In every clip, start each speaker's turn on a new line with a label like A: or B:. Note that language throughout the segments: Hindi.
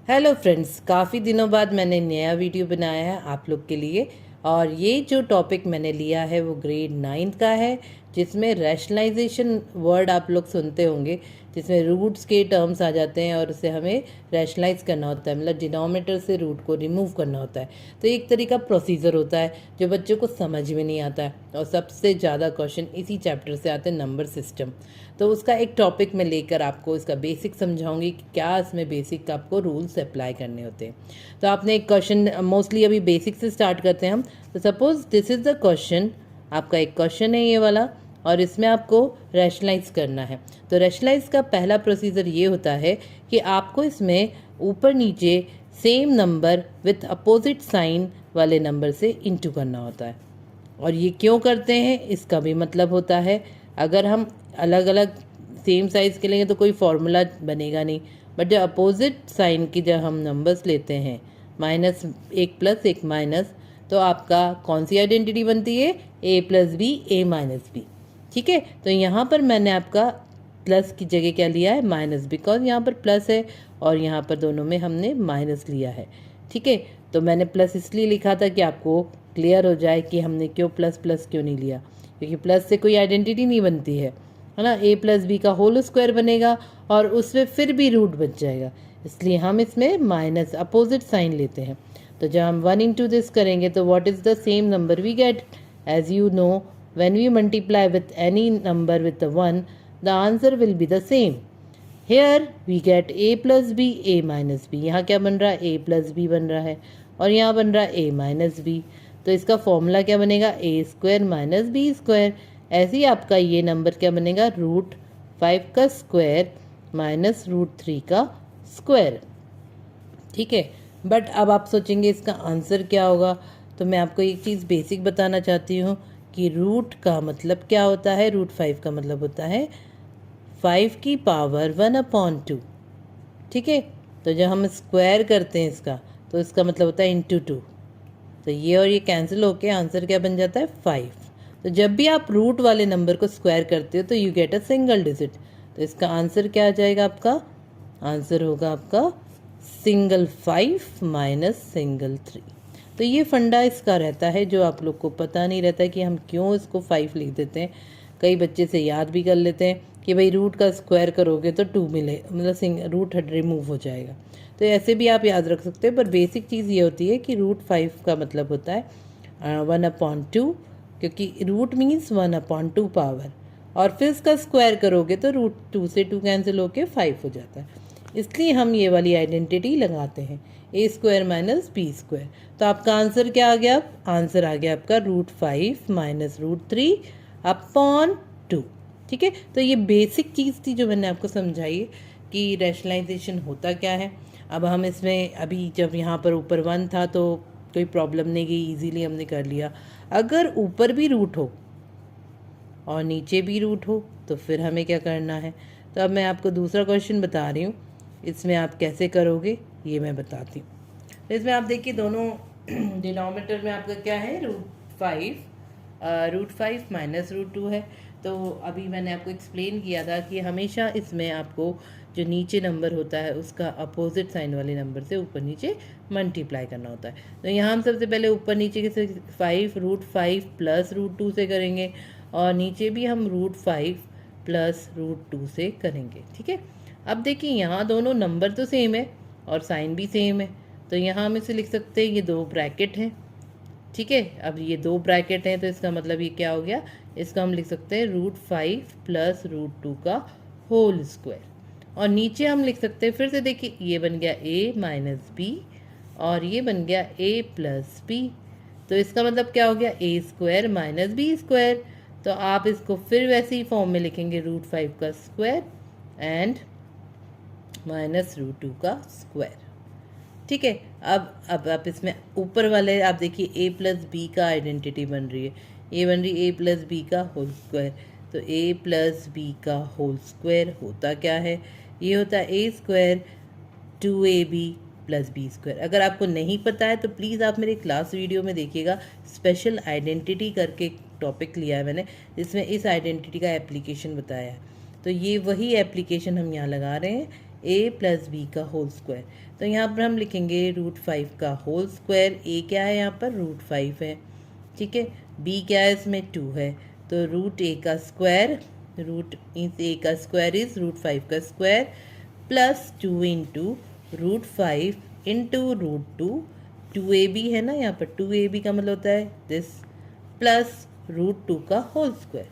A: हेलो फ्रेंड्स, काफ़ी दिनों बाद मैंने नया वीडियो बनाया है आप लोग के लिए। और ये जो टॉपिक मैंने लिया है वो ग्रेड 9 का है, जिसमें रैशनलाइजेशन वर्ड आप लोग सुनते होंगे, जिसमें रूट्स के टर्म्स आ जाते हैं और उसे हमें रैशनलाइज करना होता है, मतलब डिनोमिनेटर से रूट को रिमूव करना होता है। तो एक तरीका प्रोसीजर होता है जो बच्चों को समझ में नहीं आता है, और सबसे ज़्यादा क्वेश्चन इसी चैप्टर से आते हैं, नंबर सिस्टम। तो उसका एक टॉपिक में लेकर आपको इसका बेसिक समझाऊंगी कि क्या इसमें बेसिक आपको रूल्स अप्लाई करने होते हैं। तो आपने एक क्वेश्चन, मोस्टली अभी बेसिक से स्टार्ट करते हैं हम। तो suppose this is the question, आपका एक क्वेश्चन है ये वाला, और इसमें आपको रैशनलाइज करना है। तो रैशनलाइज का पहला प्रोसीजर ये होता है कि आपको इसमें ऊपर नीचे same number with opposite sign वाले नंबर से इंटू करना होता है। और ये क्यों करते हैं इसका भी मतलब होता है, अगर हम अलग अलग सेम साइज़ के लेंगे तो कोई फॉर्मूला बनेगा नहीं, बट जो अपोजिट साइन की जब हम नंबर्स लेते हैं, माइनस एक प्लस एक माइनस, तो आपका कौन सी आइडेंटिटी बनती है, ए plus B A minus B. ठीक है, तो यहाँ पर मैंने आपका प्लस की जगह क्या लिया है, माइनस, बिकॉज यहाँ पर प्लस है और यहाँ पर दोनों में हमने माइनस लिया है। ठीक है, तो मैंने प्लस इसलिए लिखा था कि आपको क्लियर हो जाए कि हमने क्यों प्लस प्लस क्यों नहीं लिया, क्योंकि प्लस से कोई आइडेंटिटी नहीं बनती है ना। ए प्लस बी का होल स्क्वायर बनेगा और उसमें फिर भी रूट बच जाएगा, इसलिए हम इसमें माइनस अपोजिट साइन लेते हैं। तो जब हम 1 इंटू दिस करेंगे तो what is the same number we get, as you know, when we multiply with any number with 1 the answer will be the same. Here we get A plus B A minus B. यहाँ क्या बन रहा है, ए प्लस बी बन रहा है, और यहाँ बन रहा है ए माइनस बी। तो इसका फॉर्मूला क्या बनेगा, ए स्क्वायर माइनस बी स्क्वायर। ऐसे ही आपका ये नंबर क्या बनेगा, रूट 5 का स्क्वायर माइनस रूट 3 का स्क्वायर। ठीक है, बट अब आप सोचेंगे इसका आंसर क्या होगा। तो मैं आपको एक चीज़ बेसिक बताना चाहती हूँ कि रूट का मतलब क्या होता है। रूट 5 का मतलब होता है 5 की पावर 1/2। ठीक है, तो जब हम स्क्वायर करते हैं इसका, तो इसका मतलब होता है इंटू 2। तो ये और ये कैंसिल होके आंसर क्या बन जाता है, 5। तो जब भी आप रूट वाले नंबर को स्क्वायर करते हो तो you get a single digit. तो इसका आंसर क्या आ जाएगा, आपका आंसर होगा आपका सिंगल 5 माइनस सिंगल 3। तो ये फंडा इसका रहता है, जो आप लोग को पता नहीं रहता है कि हम क्यों इसको 5 लिख देते हैं। कई बच्चे से याद भी कर लेते हैं कि भाई रूट का स्क्वायर करोगे तो 2 मिले, मतलब रूट रिमूव हो जाएगा। तो ऐसे भी आप याद रख सकते हो, पर बेसिक चीज़ ये होती है कि रूट 5 का मतलब होता है 1/2, क्योंकि रूट मीन्स 1/2 पावर, और फिर इसका स्क्वायर करोगे तो रूट 2 से 2 कैंसिल होके 5 हो जाता है। इसलिए हम ये वाली आइडेंटिटी लगाते हैं, ए स्क्वायर माइनस बी स्क्वायर। तो आपका आंसर क्या आ गया, आंसर आ गया आपका रूट 5 माइनस रूट 3/2। ठीक है, तो ये बेसिक चीज़ थी जो मैंने आपको समझाई कि रैशनलाइजेशन होता क्या है। अब हम इसमें, अभी जब यहाँ पर ऊपर 1 था तो कोई प्रॉब्लम नहीं गई, इजीली हमने कर लिया। अगर ऊपर भी रूट हो और नीचे भी रूट हो तो फिर हमें क्या करना है। तो अब मैं आपको दूसरा क्वेश्चन बता रही हूँ, इसमें आप कैसे करोगे ये मैं बताती हूँ। तो इसमें आप देखिए, दोनों डिनोमिनेटर में आपका क्या है, रूट 5 माइनस रूट 2 है। तो अभी मैंने आपको एक्सप्लेन किया था कि हमेशा इसमें आपको जो नीचे नंबर होता है उसका अपोजिट साइन वाले नंबर से ऊपर नीचे मल्टीप्लाई करना होता है। तो यहाँ हम सबसे पहले ऊपर नीचे के 5 रूट 5 प्लस रूट 2 से करेंगे, और नीचे भी हम रूट 5 प्लस रूट 2 से करेंगे। ठीक है, अब देखिए यहाँ दोनों नंबर तो सेम है और साइन भी सेम है, तो यहाँ हम इसे लिख सकते हैं, ये 2 ब्रैकेट हैं। ठीक है, अब ये 2 ब्रैकेट हैं तो इसका मतलब ये क्या हो गया, इसका हम लिख सकते हैं रूट 5 प्लस रूट 2 का होल स्क्वायर। और नीचे हम लिख सकते हैं, फिर से देखिए, ये बन गया a माइनस बी और ये बन गया a प्लस बी। तो इसका मतलब क्या हो गया, a square minus B square. तो आप इसको फिर वैसे ही फॉर्म में लिखेंगे, रूट 5 का स्क्वायर एंड माइनस रूट 2 का स्क्वायर। ठीक है, अब आप इसमें ऊपर वाले आप देखिए, a प्लस बी का आइडेंटिटी बन रही है, ये बन रही है a प्लस बी का होल स्क्वायर। तो a प्लस बी का होल स्क्वायर होता क्या है, ये होता है a square 2ab plus B square. अगर आपको नहीं पता है तो प्लीज़ आप मेरे क्लास वीडियो में देखिएगा, स्पेशल आइडेंटिटी करके टॉपिक लिया है मैंने, जिसमें इस आइडेंटिटी का एप्लीकेशन बताया है। तो ये वही एप्लीकेशन हम यहाँ लगा रहे हैं ए प्लस बी का होल स्क्वायर। तो यहाँ पर हम लिखेंगे √5 का होल स्क्वायर। ए क्या है यहाँ पर, √5 है, ठीक है। बी क्या है, इसमें 2 है, तो रूट ए का स्क्वायर, रूट ए का स्क्वायर इज √5 का square plus 2 into √5 into √2, 2ab है ना यहाँ पर, 2ab का मतलब होता है दिस, प्लस √2 का होल स्क्वायर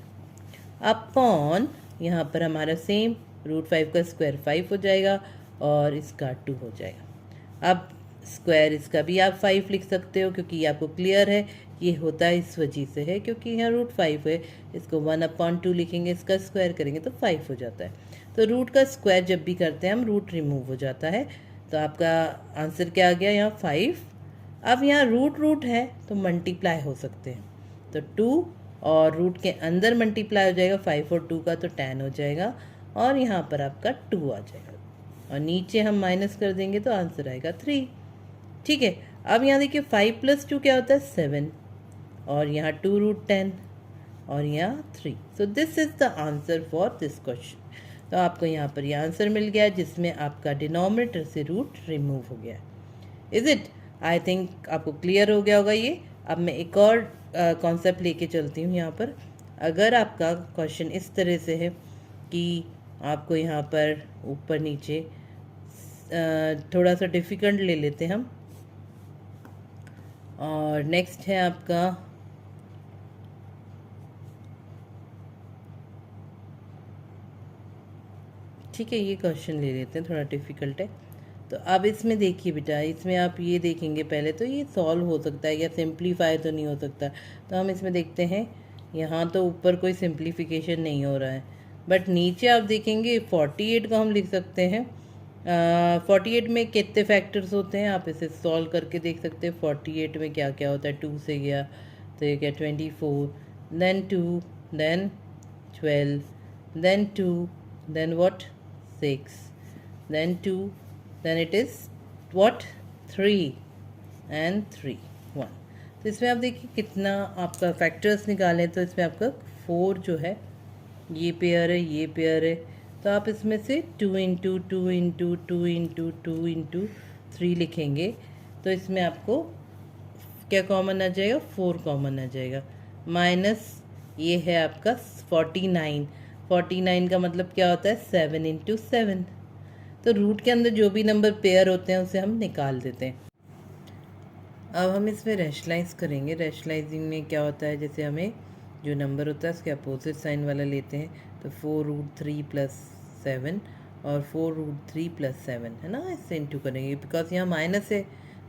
A: अपॉन यहाँ पर हमारा सेम √5 का स्क्वायर 5 हो जाएगा और इसका 2 हो जाएगा। अब स्क्वायर इसका भी आप 5 लिख सकते हो, क्योंकि ये आपको क्लियर है ये होता है इस वजह से है क्योंकि यहाँ √5 है। इसको 1/2 लिखेंगे, इसका स्क्वायर करेंगे तो 5 हो जाता है। तो रूट का स्क्वायर जब भी करते हैं हम रूट रिमूव हो जाता है। तो आपका आंसर क्या आ गया यहाँ 5। अब यहाँ रूट है तो मल्टीप्लाई हो सकते हैं, तो 2 और रूट के अंदर मल्टीप्लाई हो जाएगा 5 और 2 का, तो 10 हो जाएगा और यहाँ पर आपका 2 आ जाएगा और नीचे हम माइनस कर देंगे तो आंसर आएगा 3, ठीक है। अब यहाँ देखिए 5 + 2 क्या होता है 7 और यहाँ 2√10 और यहाँ 3। So this is the answer for this question. तो आपको यहाँ पर यह आंसर मिल गया जिसमें आपका डिनोमिनेटर से रूट रिमूव हो गया। Is it? आई थिंक आपको क्लियर हो गया होगा ये। अब मैं एक और कॉन्सेप्ट लेके चलती हूँ यहाँ पर। अगर आपका क्वेश्चन इस तरह से है कि आपको यहाँ पर ऊपर नीचे थोड़ा सा डिफ़िकल्ट ले लेते हैं हम, और नेक्स्ट है आपका ठीक है, ये क्वेश्चन ले लेते हैं, थोड़ा डिफ़िकल्ट है। तो अब इसमें देखिए बेटा, इसमें आप ये देखेंगे पहले तो ये सॉल्व हो सकता है या सिंप्लीफाई तो नहीं हो सकता। तो हम इसमें देखते हैं, यहाँ तो ऊपर कोई सिंप्लीफिकेशन नहीं हो रहा है, बट नीचे आप देखेंगे 48 का हम लिख सकते हैं। 48 में कितने फैक्टर्स होते हैं आप इसे सॉल्व करके देख सकते हैं। 48 में क्या क्या होता है, 2 से गया तो ये क्या 24, then 2, then 12, then 2, then what 6, then 2, then it is what 3 and 3 1। तो इसमें आप देखिए कितना आपका फैक्टर्स निकालें, तो इसमें आपका 4 जो है ये पेयर है, ये पेयर है, तो आप इसमें से 2 इंटू 2 इंटू 2 इंटू 2 इंटू 3 लिखेंगे तो इसमें आपको क्या कॉमन आ जाएगा, 4 कॉमन आ जाएगा। माइनस ये है आपका 49, 49 का मतलब क्या होता है 7 इंटू 7। तो रूट के अंदर जो भी नंबर पेयर होते हैं उसे हम निकाल देते हैं। अब हम इसमें रैशनलाइज करेंगे। रैशनलाइजिंग में क्या होता है, जैसे हमें जो नंबर होता है उसके अपोजिट साइन वाला लेते हैं, तो 4√3 + 7 और 4√3 + 7 है ना, इससे इंटू करेंगे बिकॉज यहाँ माइनस है,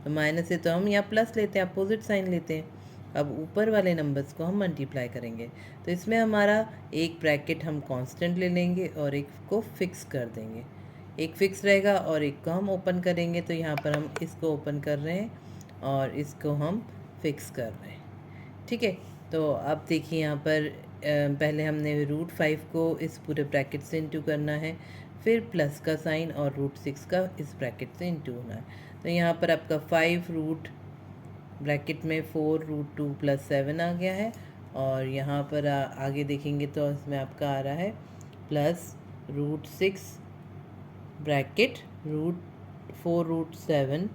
A: तो माइनस है तो हम यहाँ प्लस लेते हैं, अपोजिट साइन लेते हैं। अब ऊपर वाले नंबर्स को हम मल्टीप्लाई करेंगे, तो इसमें हमारा एक ब्रैकेट हम कांस्टेंट ले लेंगे और एक को फिक्स कर देंगे। एक फिक्स रहेगा और एक को हम ओपन करेंगे, तो यहाँ पर हम इसको ओपन कर रहे हैं और इसको हम फिक्स कर रहे हैं, ठीक है। तो अब देखिए यहाँ पर पहले हमने √5 को इस पूरे ब्रैकेट से इंटू करना है, फिर प्लस का साइन और √6 का इस ब्रैकेट से इंटू होना है। तो यहाँ पर आपका 5 रूट ब्रैकेट में 4√2 + 7 आ गया है, और यहाँ पर आगे देखेंगे तो इसमें आपका आ रहा है प्लस √6 ब्रैकेट √4√7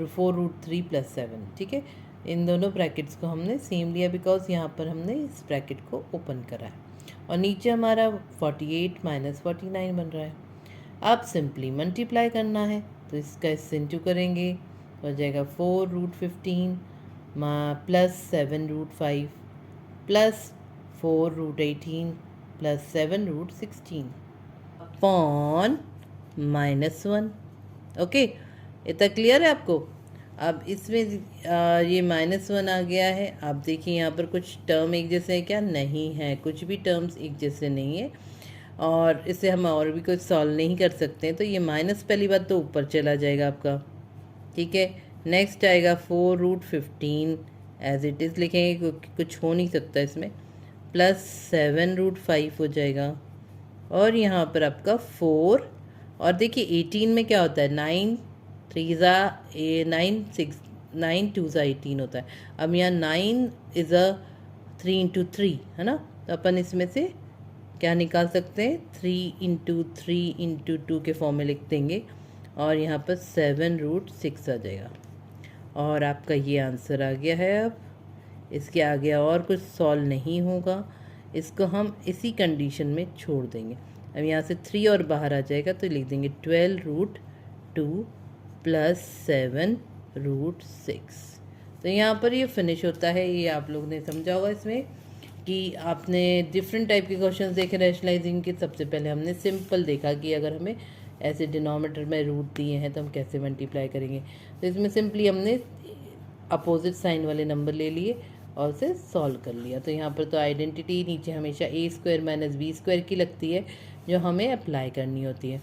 A: 4√3 + 7, ठीक है। इन दोनों ब्रैकेट्स को हमने सेम लिया बिकॉज यहाँ पर हमने इस ब्रैकेट को ओपन करा है, और नीचे हमारा 48 - 49 बन रहा है। अब सिंपली मल्टीप्लाई करना है, तो इसका इससे इंटू करेंगे तो हो जाएगा 4√15 + 7√5 + 4√18 + 7√16 अपॉन -1। ओके, इतना क्लियर है आपको। अब इसमें ये -1 आ गया है। आप देखिए यहाँ पर कुछ टर्म एक जैसे हैं क्या, नहीं है, कुछ भी टर्म्स एक जैसे नहीं है, और इसे हम और भी कुछ सॉल्व नहीं कर सकते हैं। तो ये माइनस पहली बात तो ऊपर चला जाएगा आपका, ठीक है। नेक्स्ट आएगा 4√15 एज इट इज़ लिखेंगे क्योंकि कुछ हो नहीं सकता इसमें, प्लस 7√5 हो जाएगा, और यहाँ पर आपका 4, और देखिए 18 में क्या होता है 9 3 9 6 9 2 18 होता है। अब यहाँ 9 इज़ 3 × 3 है ना, तो अपन इसमें से क्या निकाल सकते हैं, 3 × 3 × 2 के फॉर्म में लिख देंगे और यहाँ पर 7√6 आ जाएगा और आपका ये आंसर आ गया है। अब इसके आगे और कुछ सॉल्व नहीं होगा, इसको हम इसी कंडीशन में छोड़ देंगे। अब यहाँ से 3 और बाहर आ जाएगा तो लिख देंगे 12√2 + 7√6। तो यहाँ पर ये फिनिश होता है। ये आप लोग ने समझा होगा इसमें कि आपने डिफरेंट टाइप के क्वेश्चंस देखे रैशनलाइजिंग के। सबसे पहले हमने सिंपल देखा कि अगर हमें ऐसे डिनोमिनेटर में रूट दिए हैं तो हम कैसे मल्टीप्लाई करेंगे। तो इसमें सिंपली हमने अपोजिट साइन वाले नंबर ले लिए और उसे सॉल्व कर लिया। तो यहाँ पर तो आइडेंटिटी नीचे हमेशा a² - b² की लगती है जो हमें अप्लाई करनी होती है।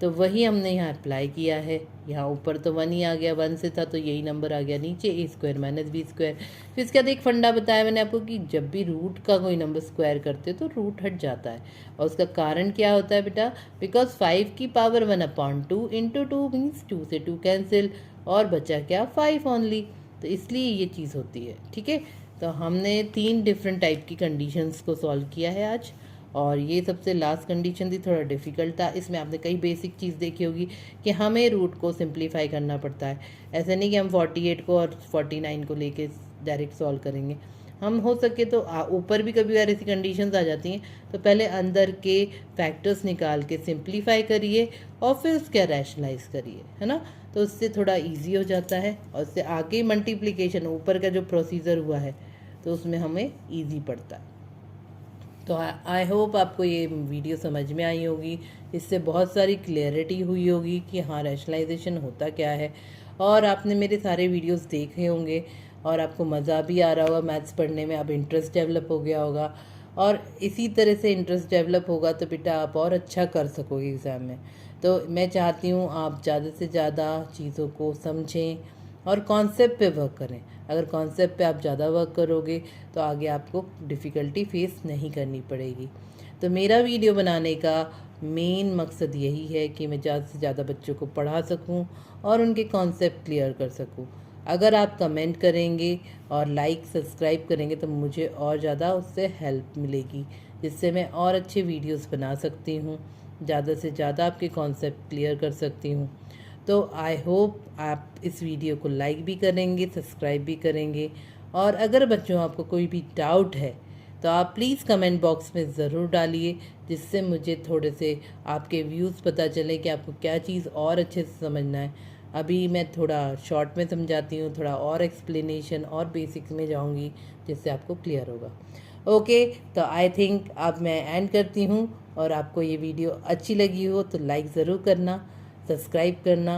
A: तो वही हमने यहाँ अप्लाई किया है। यहाँ ऊपर तो 1 ही आ गया, 1 से था तो यही नंबर आ गया नीचे a² - b²। फिर इसके बाद एक फंडा बताया मैंने आपको कि जब भी रूट का कोई नंबर स्क्वायर करते हो तो रूट हट जाता है। और उसका कारण क्या होता है बेटा, बिकॉज 5 की पावर 1/2 × 2 मीन्स 2 से 2 कैंसिल और बचा क्या, 5 ओनली। तो इसलिए ये चीज़ होती है। ठीक है, तो हमने 3 डिफरेंट टाइप की कंडीशंस को सॉल्व किया है आज। और ये सबसे लास्ट कंडीशन थी, थोड़ा डिफ़िकल्ट था। इसमें आपने कई बेसिक चीज़ देखी होगी कि हमें रूट को सिंप्लीफाई करना पड़ता है। ऐसे नहीं कि हम 48 को और 49 को लेके डायरेक्ट सॉल्व करेंगे। हम हो सके तो ऊपर भी कभी बार ऐसी कंडीशंस आ जाती हैं तो पहले अंदर के फैक्टर्स निकाल के सिंप्लीफाई करिए और फिर उसका रैशनलाइज करिए, है ना। तो उससे थोड़ा इजी हो जाता है और उससे आगे मल्टीप्लिकेशन ऊपर का जो प्रोसीजर हुआ है तो उसमें हमें इजी पड़ता है। तो आई होप आपको ये वीडियो समझ में आई होगी। इससे बहुत सारी क्लैरिटी हुई होगी कि हाँ रैशनलाइजेशन होता क्या है। और आपने मेरे सारे वीडियोस देखे होंगे और आपको मज़ा भी आ रहा होगा मैथ्स पढ़ने में। अब इंटरेस्ट डेवलप हो गया होगा और इसी तरह से इंटरेस्ट डेवलप होगा तो बेटा आप और अच्छा कर सकोगे एग्ज़ाम में। तो मैं चाहती हूँ आप ज़्यादा से ज़्यादा चीज़ों को समझें और कॉन्सेप्ट पे वर्क करें। अगर कॉन्सेप्ट पे आप ज़्यादा वर्क करोगे तो आगे आपको डिफ़िकल्टी फेस नहीं करनी पड़ेगी। तो मेरा वीडियो बनाने का मेन मकसद यही है कि मैं ज़्यादा से ज़्यादा बच्चों को पढ़ा सकूं और उनके कॉन्सेप्ट क्लियर कर सकूं। अगर आप कमेंट करेंगे और लाइक सब्सक्राइब करेंगे तो मुझे और ज़्यादा उससे हेल्प मिलेगी, जिससे मैं और अच्छे वीडियोस बना सकती हूँ, ज़्यादा से ज़्यादा आपके कॉन्सेप्ट क्लियर कर सकती हूँ। तो आई होप आप इस वीडियो को लाइक भी करेंगे, सब्सक्राइब भी करेंगे। और अगर बच्चों आपको कोई भी डाउट है तो आप प्लीज़ कमेंट बॉक्स में ज़रूर डालिए, जिससे मुझे थोड़े से आपके व्यूज़ पता चले कि आपको क्या चीज़ और अच्छे से समझना है। अभी मैं थोड़ा शॉर्ट में समझाती हूँ, थोड़ा और एक्सप्लेनेशन और बेसिक्स में जाऊँगी जिससे आपको क्लियर होगा। ओके, तो आई थिंक अब मैं एंड करती हूँ। और आपको ये वीडियो अच्छी लगी हो तो लाइक ज़रूर करना, सब्सक्राइब करना,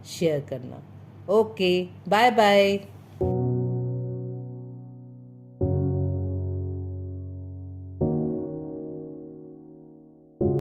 A: शेयर करना। Okay, bye bye.